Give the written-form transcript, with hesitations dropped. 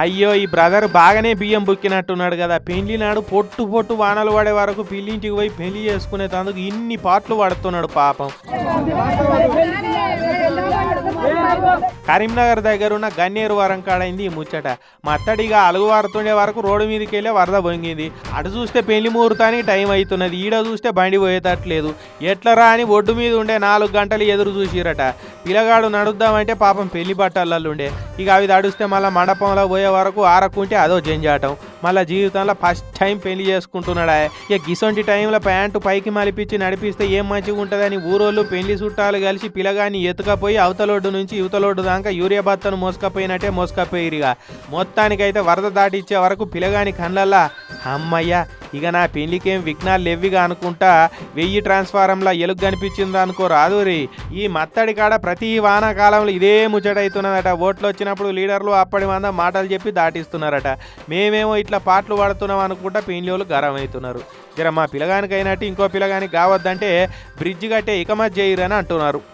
అయ్యో ఈ బ్రదర్ బాగానే బియ్యం బుక్కినట్టున్నాడు కదా. పెళ్లి నాడు పొట్టు పొట్టు వానలు పడే వరకు పిల్లింటికి పోయి పెళ్లి చేసుకునేందుకు ఇన్ని పాటలు పడుతున్నాడు పాపం. కరీంనగర్ దగ్గర ఉన్న గన్నేరు వరం కాడైంది ఈ ముచ్చట. మత్తడిగా అలుగు వారుతుండే వరకు రోడ్డు మీదకి వెళ్ళే వరద పొంగింది. అటు చూస్తే పెళ్లి ముహూర్తానికి టైం అవుతున్నది, ఈడ చూస్తే బండి పోయేటట్లేదు. ఎట్లరా అని ఒడ్డు మీద ఉండే 4 గంటలు ఎదురు చూసిరట. పిల్లగాడు నడుద్దామంటే పాపం పెళ్లి బట్టలల్లుండే. ఇక అవి తడుస్తే మళ్ళీ మండపంలో పోయే వరకు ఆరకుంటే అదో జంజాటం. మళ్ళీ జీవితంలో ఫస్ట్ టైం పెళ్లి చేసుకుంటున్నాడా. ఇక గిసొంటి టైంలో ప్యాంటు పైకి మలిపించి నడిపిస్తే ఏం మంచిగా ఉంటుందని ఊరోళ్ళు పెళ్లి చుట్టాలు కలిసి పిల్లగాన్ని ఎత్తుకపోయి అవతలోడ్డు నుంచి యువతలోడ్డు దాకా యూరియా బత్తను మోసుకపోయినట్టే మోసుకపోయిరిగా. మొత్తానికైతే వరద దాటిచ్చే వరకు పిల్లగాని కళ్ళల్లా అమ్మయ్య ఇక నా పెళ్లికేం విఘ్నాలు లెవ్విగా అనుకుంటా 1000 ట్రాన్స్ఫారంలా ఎలుగు కనిపించింది అనుకో రాదురి. ఈ మత్తడి కాడ ప్రతి వానాకాలంలో ఇదే ముచ్చటవుతున్నదట. ఓట్లు వచ్చినప్పుడు లీడర్లు అప్పటి మంద మాటలు చెప్పి దాటిస్తున్నారట. మేమేమో ఇట్లా పాటలు పడుతున్నాం అనుకుంటా పెళ్లి గరం అవుతున్నారు. జర మా పిల్లగానికి అయినట్టు ఇంకో పిల్లగానికి కావద్దంటే బ్రిడ్జ్ కట్టే ఇకమత్ చేయరని అంటున్నారు.